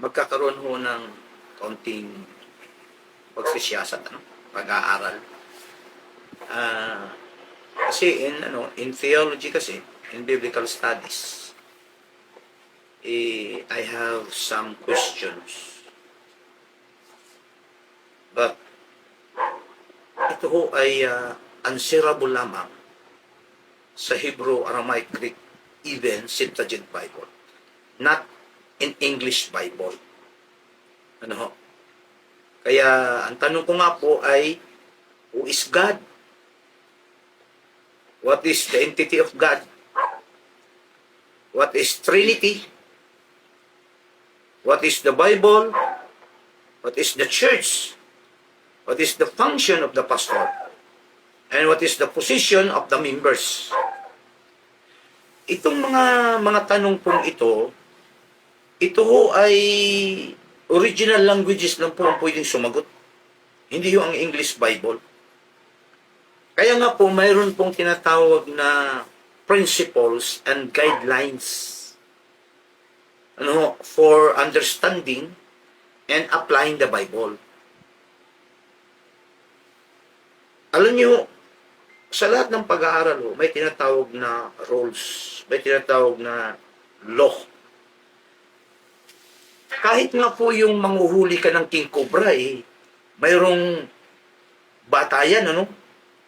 magkakaroon ho ng kaunting pagsisiyasat, pag-aaral. Kasi in theology kasi, in biblical studies, I have some questions. But ito ho ay answerable lamang sa Hebrew, Aramaic, Greek, even Septuagint Bible. Not in English Bible. Ano ho? Kaya ang tanong ko nga po ay, who is God? What is the entity of God? What is Trinity? What is the Bible? What is the church? What is the function of the pastor? And what is the position of the members? Itong mga tanong pong ito ho ay original languages lang po ang pwedeng sumagot. Hindi ho ang English Bible. Kaya nga po, mayroon pong tinatawag na principles and guidelines for understanding and applying the Bible. Alam niyo, sa lahat ng pag-aaral, may tinatawag na rules, may tinatawag na law. Kahit nga po yung manghuhuli ka ng king cobra, mayroong batayan,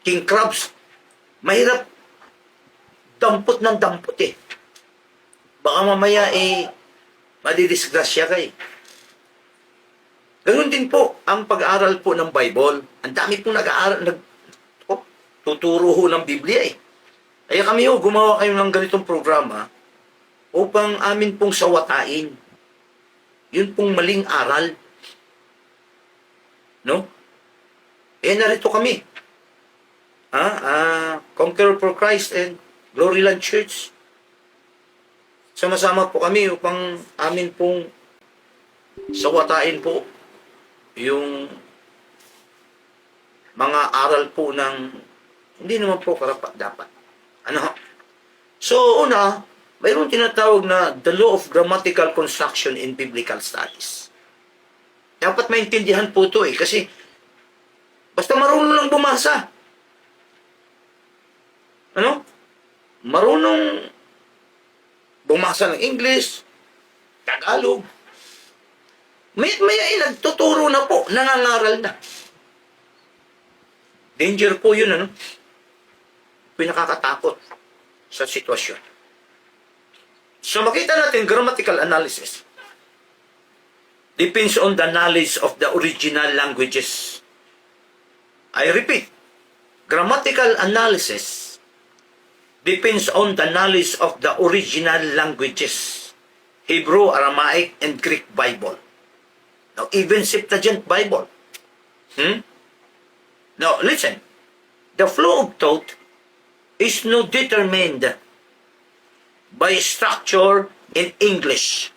king crabs, mahirap dampot ng dampot Baka mamaya madidisgrasya ka Ganun din po ang pag-aaral po ng Bible. Ang dami pong nag-aaral, tuturo ho ng Biblia Kaya kami gumawa kayo ng ganitong programa upang amin pong sawatain. Yun pong maling aral. No? Narito kami. Conqueror for Christ and Gloryland Church. Sama-sama po kami upang amin pong sawatain po yung mga aral po ng hindi naman po karapat-dapat. So, una, mayroon tinatawag na the law of grammatical construction in biblical studies. Dapat maintindihan po ito kasi basta marunong lang bumasa. Marunong bumasa ng English, Tagalog. May nagtuturo na po, nangangaral na. Danger po yun, Pinakakatakot sa sitwasyon. So makita natin, grammatical analysis depends on the knowledge of the original languages. I repeat, grammatical analysis depends on the knowledge of the original languages. Hebrew, Aramaic, and Greek Bible. Now, even Septuagint Bible. Now, listen. The flow of thought is not determined by structure in English,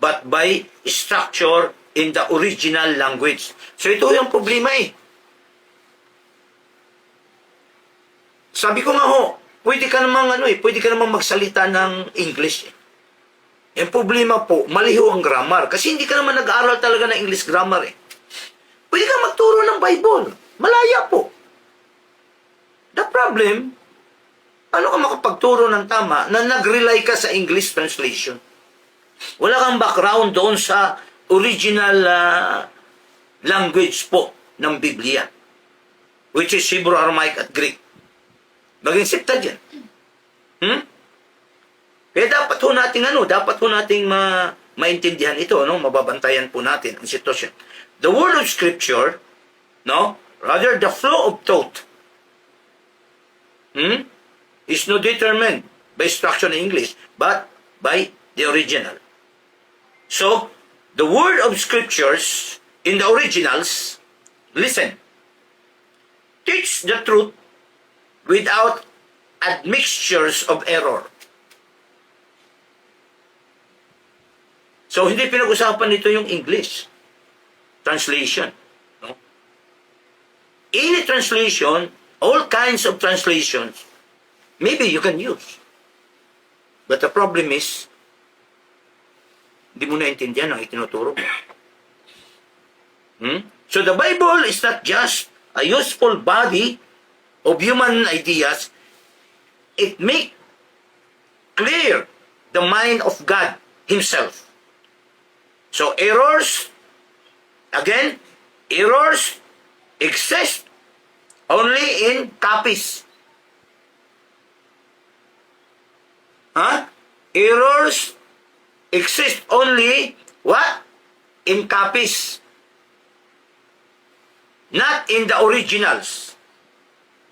but by structure in the original language. So, ito yung problema Sabi ko nga pwede ka namang magsalita ng English Yung problema po, mali ho ang grammar. Kasi hindi ka naman nag-aaral talaga ng English grammar Pwede ka magturo ng Bible. Malaya po. The problem, paano ka makapagturo ng tama na nag-rely ka sa English translation? Wala kang background doon sa original language po ng Biblia, which is Hebrew, Aramaic, at Greek. Maging Septuagint. Kaya dapat ho nating maintindihan ito, mababantayan po natin ang sitwasyon. The word of Scripture, rather the flow of thought, is not determined by structure in English, but by the original. So, the word of Scriptures in the originals, listen, teach the truth without admixtures of error. So, hindi pinag-usapan nito yung English translation. Any translation, all kinds of translations, maybe you can use. But the problem is, Hindi mo naintindihan ang itinuturo mo. So the Bible is not just a useful body of human ideas. It make clear the mind of God Himself. So errors exist only in copies. Errors exist only, what? In copies. Not in the originals.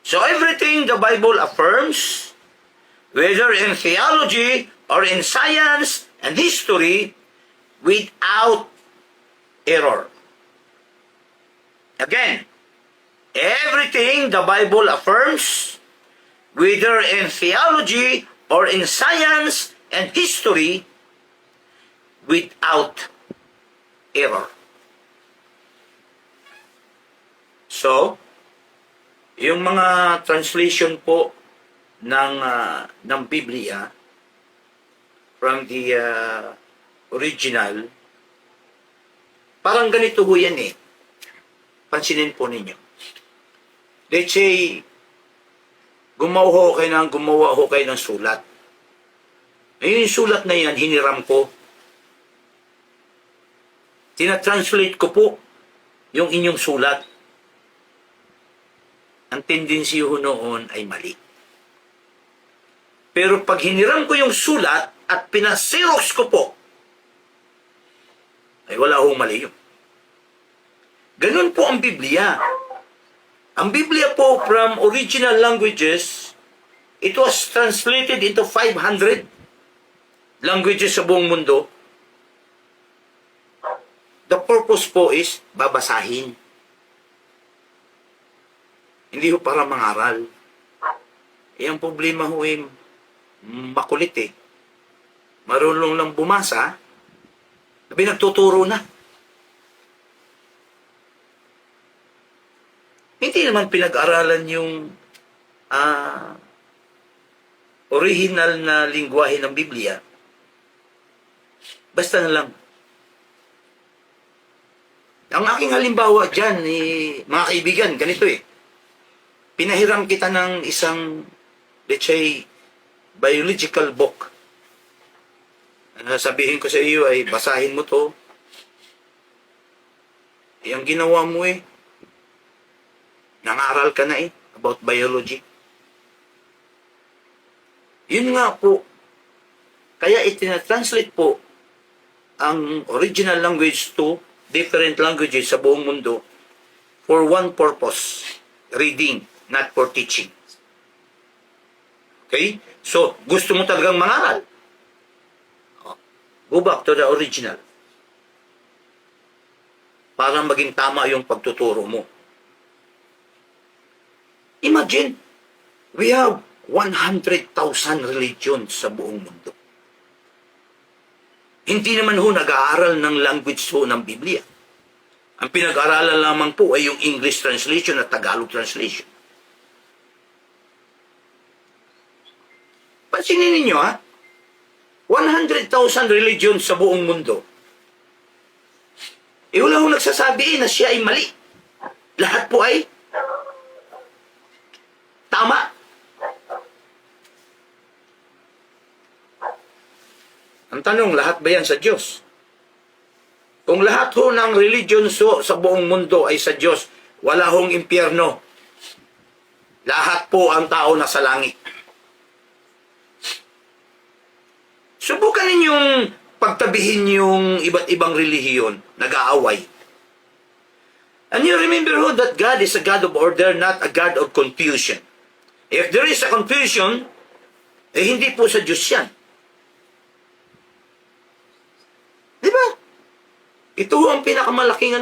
So everything the Bible affirms, whether in theology or in science and history, without error. Again, everything the Bible affirms, whether in theology or in science and history, without error. So, yung mga translation po ng Biblia from the original, parang ganito ho yan eh. Pansinin po ninyo. Let's say, gumawa ho kayo ng sulat. Ngayon yung sulat na yan, hiniram ko. Tinatranslate ko po yung inyong sulat. Ang tendency ho noon ay mali. Pero pag hiniram ko yung sulat at pinasirox ko po, ay wala hong mali yun. Ganun po ang Biblia. Ang Biblia po from original languages, it was translated into 500 languages sa buong mundo. The purpose po is babasahin. Hindi ho para mangaral. Ang problema ho ay makulit eh. Marunong lang bumasa, sabi nagtuturo na. Hindi naman pinag-aralan yung original na lingwahe ng Biblia. Basta na lang. Ang aking halimbawa dyan, mga kaibigan, ganito eh. Pinahiram kita ng isang, let's say, biological book. Ang sabihin ko sa iyo ay basahin mo to. Ang ginawa mo eh, nangaral ka na eh, about biology. Yun nga po, kaya itinatranslate po ang original language to different languages sa buong mundo for one purpose, reading, not for teaching. Okay? So, gusto mo talagang mangaral? Go back to the original. Para maging tama yung pagtuturo mo. Imagine, we have 100,000 religions sa buong mundo. Hindi naman ho nag-aaral ng language ho ng Biblia. Ang pinag-aaralan lamang po ay yung English translation at Tagalog translation. Pansinin ninyo ha, 100,000 religions sa buong mundo. Wala ho nagsasabi na siya ay mali. Lahat po ay tama. Ang tanong, lahat ba yan sa Diyos? Kung lahat ho ng religion sa buong mundo ay sa Diyos, wala hong impyerno. Lahat po ang tao nasa langit. Subukan ninyong pagtabihin yung iba't ibang relihiyon, nag-aaway. And you remember ho that God is a God of order, not a God of confusion. If there is a confusion, hindi po sa Diyos yan. Diba? Ito ang pinakamalaking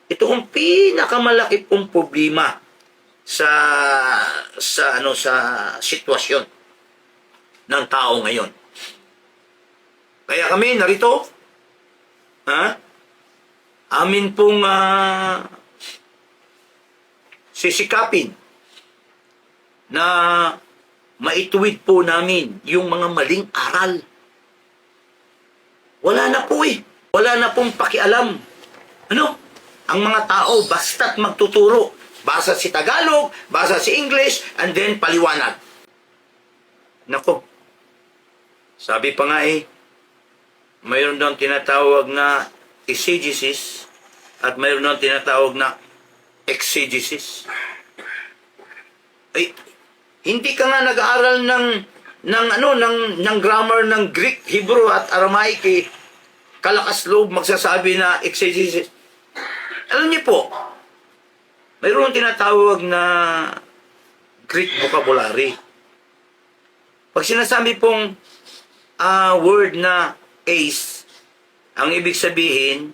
ito ang pinakamalaki pong problema sa sitwasyon ng tao ngayon. Kaya kami narito, amin pong sisikapin na maituwid po namin yung mga maling aral. Wala na po eh. Wala na pong pakialam. Ano? Ang mga tao basta't magtuturo. Basa si Tagalog, basa si English, and then paliwanag. Nako. Sabi pa nga eh, mayroon daw tinatawag na exegesis at mayroon daw tinatawag na exegesis. Ay, hindi ka nga nag-aaral ng grammar ng Greek, Hebrew at Aramaic eh. Kalakas loob magsasabi na exegesis. Alam niyo po, mayroon tinatawag na Greek vocabulary. Pag sinasabi pong word na ace, ang ibig sabihin,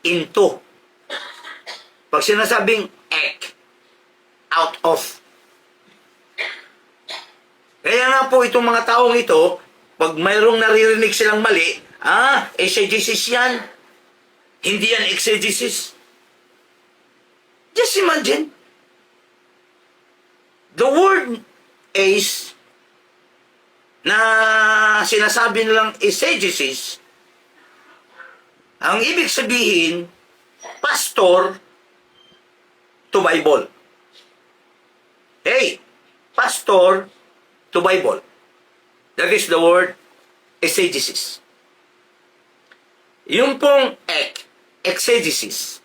into. Pag sinasabing ek, out of. Kaya nga po itong mga taong ito, pag mayroong naririnig silang mali, exegesis yan. Hindi yan exegesis. Just imagine, the word ace na sinasabi nilang exegesis, ang ibig sabihin, pastor to Bible. Hey, pastor to Bible. That is the word exegesis. Yung pong exegesis,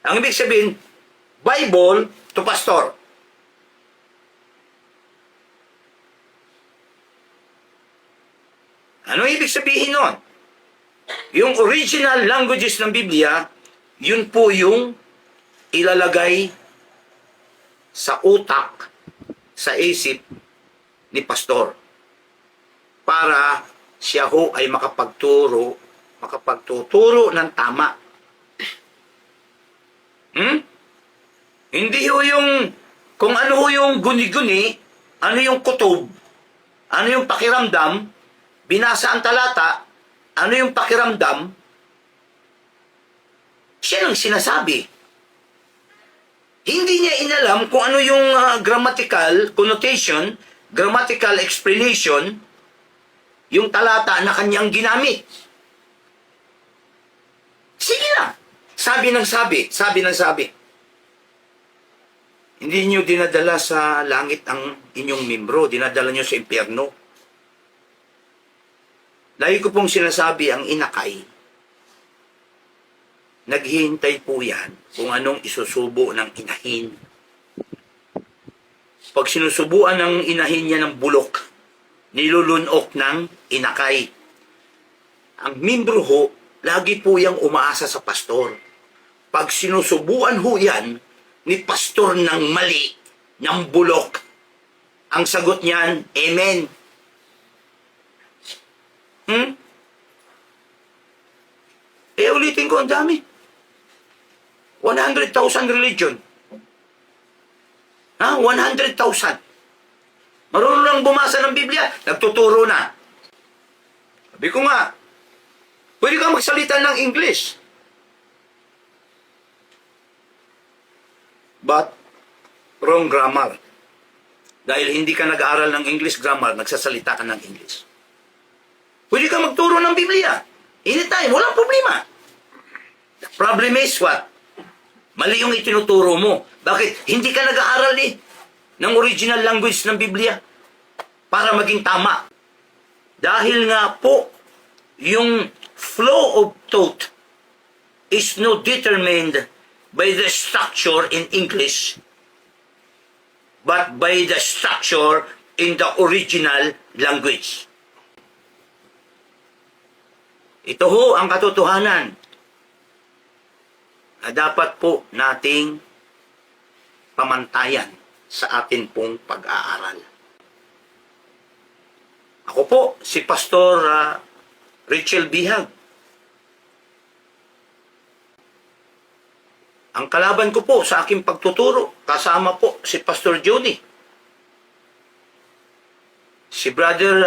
ang ibig sabihin, Bible to pastor. Ano ibig sabihin nun? Yung original languages ng Biblia, yun po yung ilalagay sa utak, sa isip ni pastor. Para siya ho ay makapagtuturo ng tama. Hindi ho yung, kung ano ho yung guni-guni, ano yung kutob, ano yung pakiramdam, binasa ang talata, ano yung pakiramdam, siya lang sinasabi. Hindi niya inalam kung ano yung grammatical connotation, grammatical explanation, yung talata na kanyang ginamit. Sige lang. Sabi ng sabi. Hindi nyo dinadala sa langit ang inyong membro, dinadala nyo sa impyerno. Lagi ko pong sinasabi ang inakay, naghihintay po yan kung anong isusubo ng inahin. Pag sinusubuan ng inahin niya ng bulok, nilulunok ng inakay. Ang membro ho, lagi po yang umaasa sa pastor. Pag sinusubuan ho yan ni pastor ng mali, ng bulok, ang sagot niyan, amen. Ulitin ko, ang dami. 100,000 religion. 100,000. Marunong lang bumasa ng Biblia, nagtuturo na. Sabi ko nga, pwede kang magsalita ng English. But, wrong grammar. Dahil hindi ka nag-aaral ng English grammar, nagsasalita ka ng English. Pwede ka magturo ng Biblia. Anytime, walang problema. The problem is what? Mali yung itinuturo mo. Bakit? Hindi ka nag-aaral ng original language ng Biblia para maging tama. Dahil nga po, yung flow of thought is not determined by the structure in English, but by the structure in the original language. Ito ho ang katotohanan na dapat po nating pamantayan sa atin pong pag-aaral. Ako po, si Pastor Richel Bihag. Ang kalaban ko po sa aking pagtuturo, kasama po si Pastor Jody. Si Brother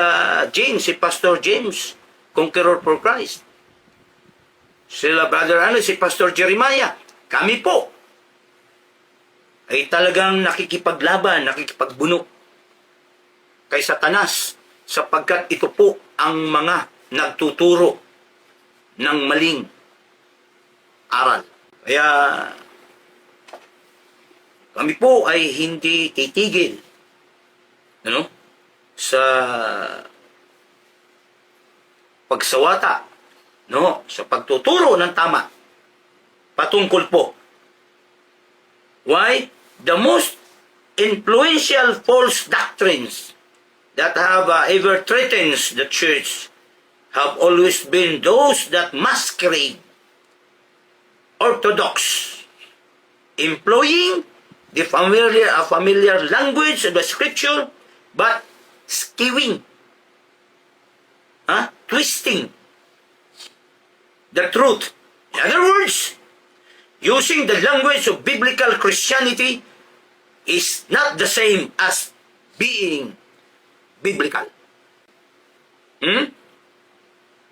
James, si Pastor James, Conqueror for Christ. Sila Brother si Pastor Jeremiah. Kami po ay talagang nakikipaglaban, nakikipagbuno kay Satanas sapagkat ito po ang mga nagtuturo ng maling aral. Kaya kami po ay hindi titigil sa pagsawata, sa pagtuturo ng tama patungkol po. Why? The most influential false doctrines that have ever threatened the church have always been those that masquerade orthodox, employing the familiar language of the scripture, but skewing, twisting the truth. In other words, using the language of biblical Christianity is not the same as being biblical.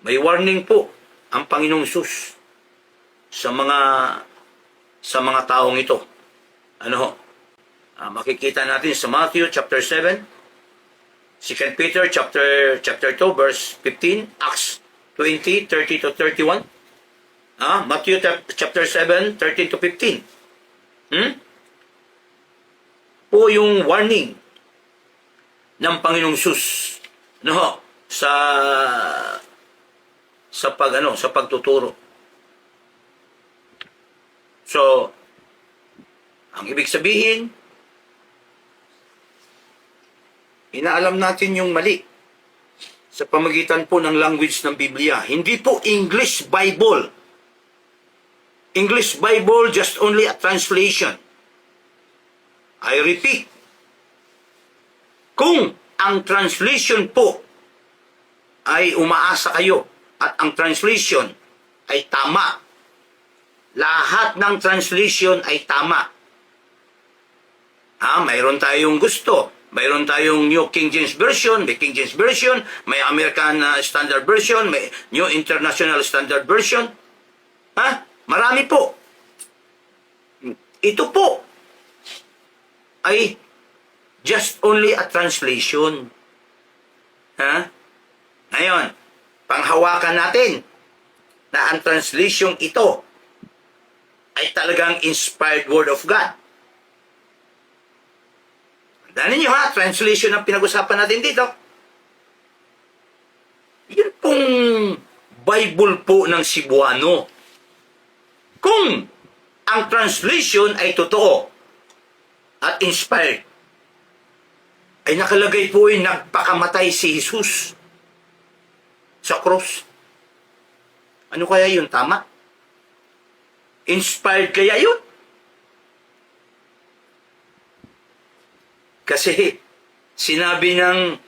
May warning po ang Panginoong Sus sa mga taong ito. Makikita natin sa Matthew chapter 7, 2 Peter chapter 2 verse 15, Acts 20, 30 to 31. Matthew chapter 7, 13 to 15. Po yung warning ng Panginoong Sus sa pagtuturo. So, ang ibig sabihin, inaalam natin yung mali sa pamagitan po ng language ng Biblia. Hindi po English Bible. English Bible, just only a translation. I repeat, kung ang translation po ay umaasa kayo at ang translation ay tama, lahat ng translation ay tama. Mayroon tayong gusto. Mayroon tayong New King James Version, may King James Version, may American Standard Version, may New International Standard Version. Marami po. Ito po ay just only a translation. Ngayon, panghawakan natin na ang translation ito ay talagang inspired word of God. Tandaan niyo translation ang pinag-usapan natin dito. Yun pong Bible po ng Cebuano. Kung ang translation ay totoo at inspired, ay nakalagay po ay nagpakamatay si Jesus sa cross. Ano kaya yun? Tama? Inspired kaya yun? Kasi sinabi ng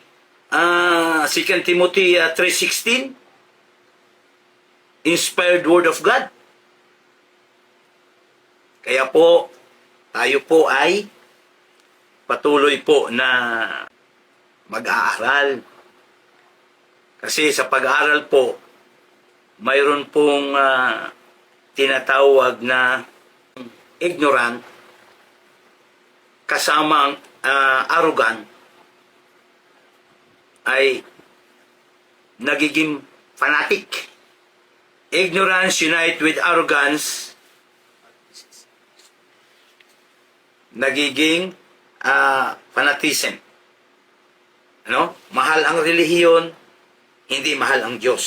2 Timothy 3:16, inspired word of God. Kaya po, tayo po ay patuloy po na mag-aaral. Kasi sa pag-aaral po, mayroon pong tinatawag na ignorant kasamang arrogant ay nagiging fanatic. Ignorance unite with arrogance, nagiging fanatism. Mahal ang relihiyon, hindi mahal ang Diyos.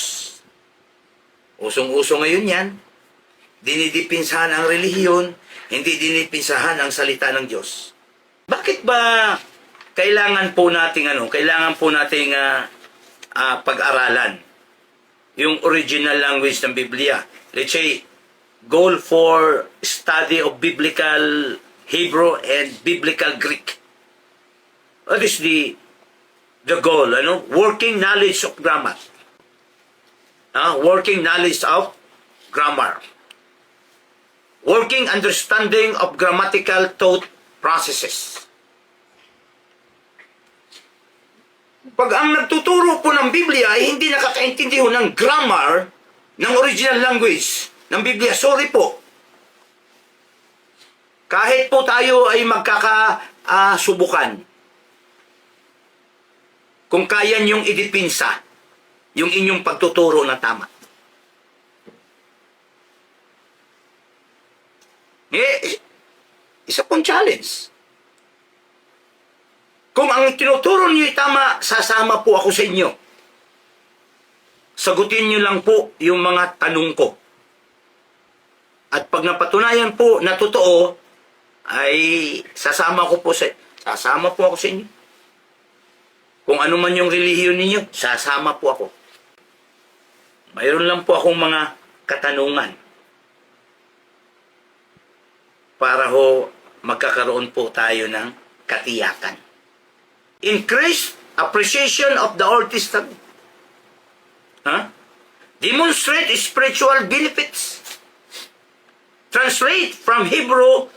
Usong-uso ngayon yan. Dinidipinsahan ang relihiyon, hindi dinidipinsahan ang salita ng Diyos. Bakit ba kailangan po nating pag-aralan yung original language ng Biblia? Let's say, goal for study of biblical Hebrew and biblical Greek. What is the goal? Working knowledge of grammar. Working knowledge of grammar. Working understanding of grammatical thought processes. Pag ang nagtuturo po ng Biblia ay hindi nakakaintindi ng grammar ng original language ng Biblia, sorry po. Kahit po tayo ay magkakasubukan, kung kaya niyong idipinsa yung inyong pagtuturo na tama. Isa pong challenge. Kung ang tinuturo niyo ay tama, sasama po ako sa inyo. Sagutin niyo lang po yung mga tanong ko. At pag napatunayan po na totoo, ay sasama po ako sa inyo. Kung ano man yung relihiyon ninyo, sasama po ako. Mayroon lang po akong mga katanungan para ho magkakaroon po tayo ng katiyakan. Increase appreciation of the Old Testament. Demonstrate spiritual benefits. Translate from Hebrew,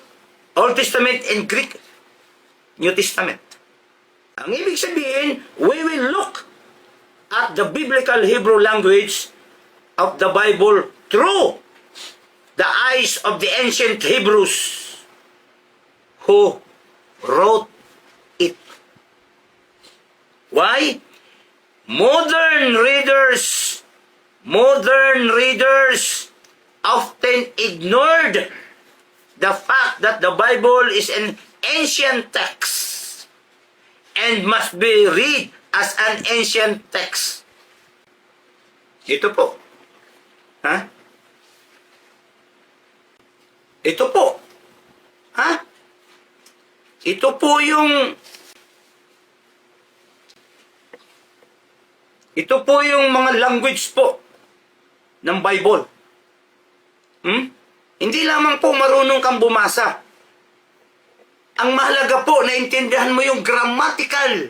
Old Testament, and Greek, New Testament. Ang ibig sabihin, we will look at the biblical Hebrew language of the Bible through the eyes of the ancient Hebrews who wrote it. Why? Modern readers often ignored the fact that the Bible is an ancient text and must be read as an ancient text. Ito po. Ito po. Ito po yung mga language po ng Bible. Hindi lamang po marunong kang bumasa. Ang mahalaga po, naintindihan mo yung grammatical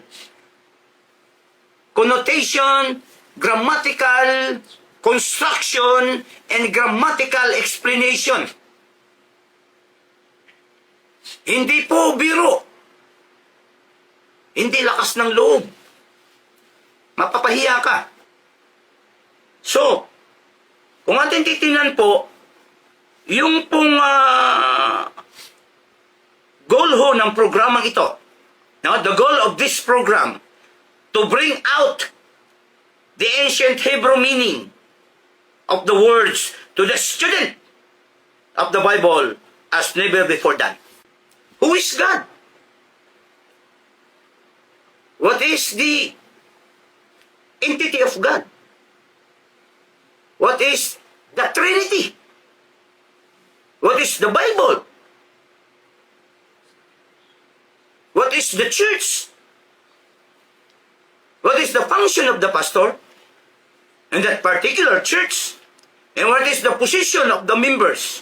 connotation, grammatical construction, and grammatical explanation. Hindi po biro. Hindi lakas ng loob. Mapapahiya ka. So, kung atin titingnan po, yung pong goal ho ng programang ito, the goal of this program, to bring out the ancient Hebrew meaning of the words to the student of the Bible as never before done. Who is God? What is the entity of God? What is the Trinity? What is the Bible? What is the church? What is the function of the pastor in that particular church? And what is the position of the members?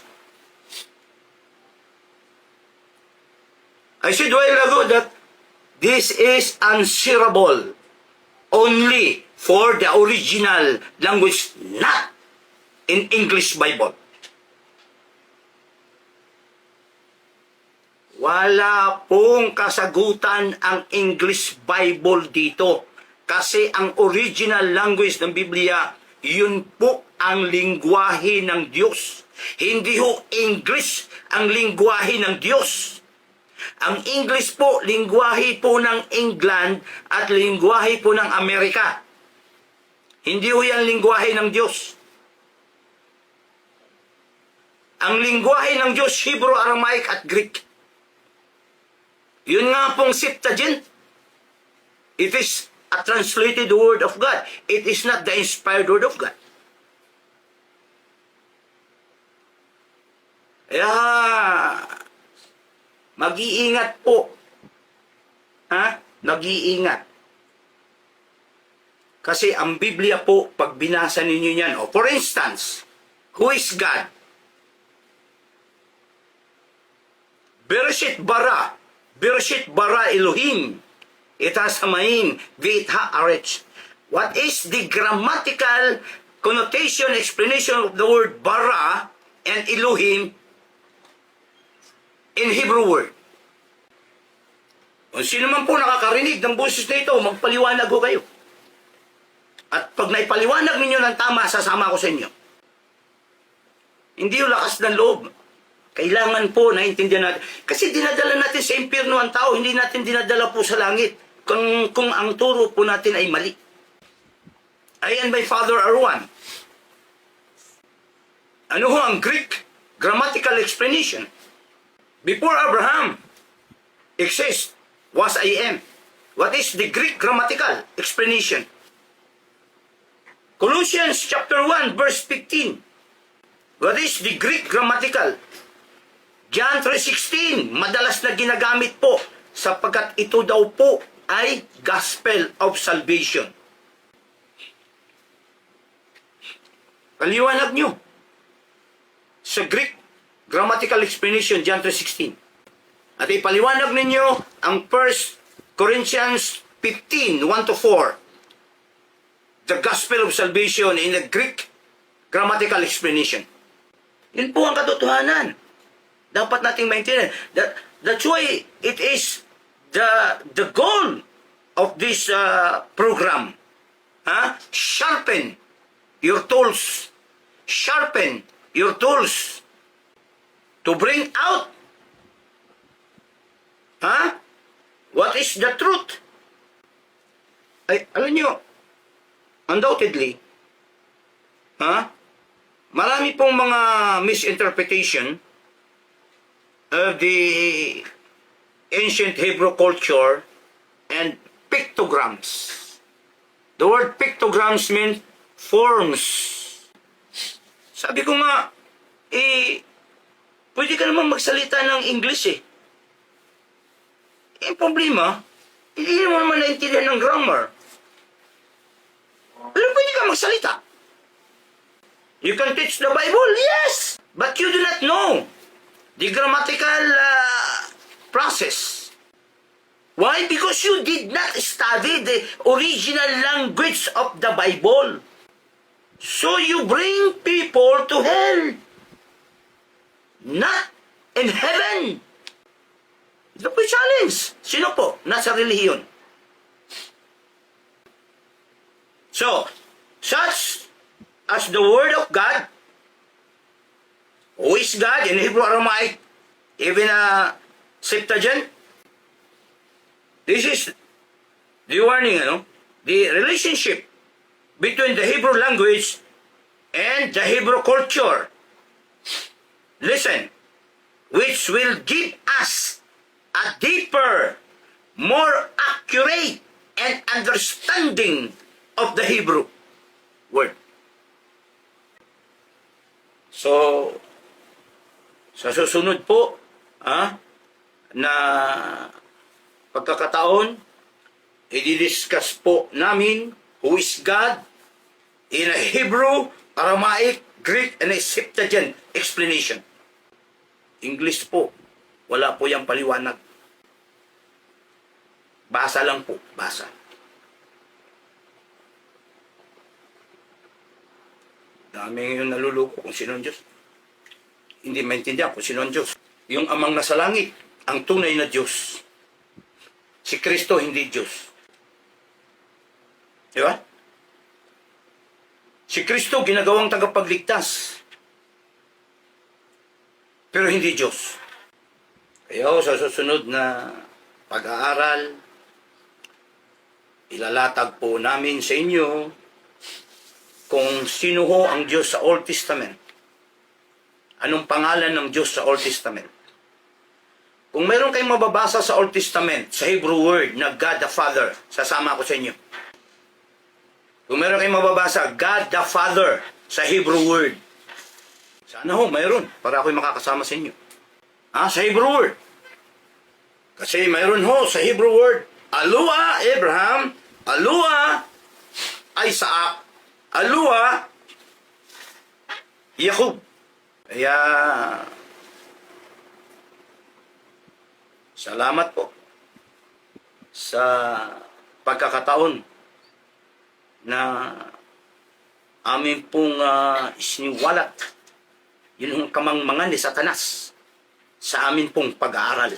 I said a while ago that this is answerable only for the original language, not in English Bible. Wala pong kasagutan ang English Bible dito. Kasi ang original language ng Biblia, yun po ang lingwahe ng Diyos. Hindi ho English ang lingwahe ng Diyos. Ang English po, lingwahe po ng England at lingwahe po ng Amerika. Hindi ho yan lingwahe ng Diyos. Ang lingwahe ng Diyos, Hebrew, Aramaic at Greek. Yun nga pong Septuagint. It is a translated word of God. It is not the inspired word of God. Kaya, mag-iingat po. Mag-iingat. Kasi ang Biblia po, pag binasa ninyo yan, for instance, who is God? Bereshit bara Elohim. Ita samain vit haaretz. What is the grammatical connotation, explanation of the word bara and Elohim in Hebrew word? Kung sino man po nakakarinig ng boses na ito, magpaliwanag ko kayo. At pag naipaliwanag ninyo ng tama, sasama ko sa inyo. Hindi yung lakas ng loob. Kailangan po naintindihan natin. Kasi dinadala natin sa impyerno ang tao, hindi natin dinadala po sa langit. Kung ang turo po natin ay mali. I and my Father are one. Ano ho ang Greek grammatical explanation? Before Abraham exists, was I am. What is the Greek grammatical explanation? Colossians chapter 1 verse 15. What is the Greek grammatical? John 3:16, madalas na ginagamit po sapagkat ito daw po ay gospel of salvation. Paliwanag nyo sa Greek grammatical explanation, John 3:16. At ipaliwanag ninyo ang 1 Corinthians 15, 1-4. The gospel of salvation in the Greek grammatical explanation. Yun po ang katotohanan. Dapat nating maintindihan. That's why it is the goal of this program. Sharpen your tools. Sharpen your tools to bring out what is the truth. Ay, alam nyo, undoubtedly, marami pong mga misinterpretation of the ancient Hebrew culture and pictograms. The word pictograms means forms. Sabi ko nga, pwede ka naman magsalita ng English eh. Ang problema, hindi mo naman naintindihan ng grammar. Pero pwede ka magsalita. You can teach the Bible, yes, but you do not know the grammatical process. Why? Because you did not study the original language of the Bible. So you bring people to hell, not in heaven. Ito po yung challenge. Sino po? Nasa relihiyon. So, such as the Word of God, who is God in Hebrew, Aramaic, even Septuagint, this is the warning, the relationship between the Hebrew language and the Hebrew culture. Listen, which will give us a deeper, more accurate, and understanding of the Hebrew word. So, sa susunod po, na pagkakataon, i-discuss po namin who is God in a Hebrew, Aramaic, Greek, and a Septuagint explanation. English po, wala po yung paliwanag. Basa lang po, basa. Dami yung naluluko kung sino ang Diyos. Hindi maintindihan kung sino ang Diyos. Yung amang nasa langit, ang tunay na Diyos. Si Kristo hindi Diyos. Di ba? Si Kristo ginagawang tagapagligtas. Pero hindi Diyos. Kaya sa susunod na pag-aaral, ilalatag po namin sa inyo kung sino ho ang Diyos sa Old Testament. Anong pangalan ng Diyos sa Old Testament? Kung meron kayong mababasa sa Old Testament, sa Hebrew word na God the Father, sasama ko sa inyo. Kung meron kayong mababasa, God the Father sa Hebrew word, sana ho, mayroon para ako'y makakasama sa inyo. Sa Hebrew word. Kasi mayroon ho sa Hebrew word, Alua Abraham, Alua Isaac, Alua Jacob. Kaya salamat po sa pagkakataon na amin pong isiniwalat yun ang kamangmangan ni Satanas sa amin pong pag-aaral.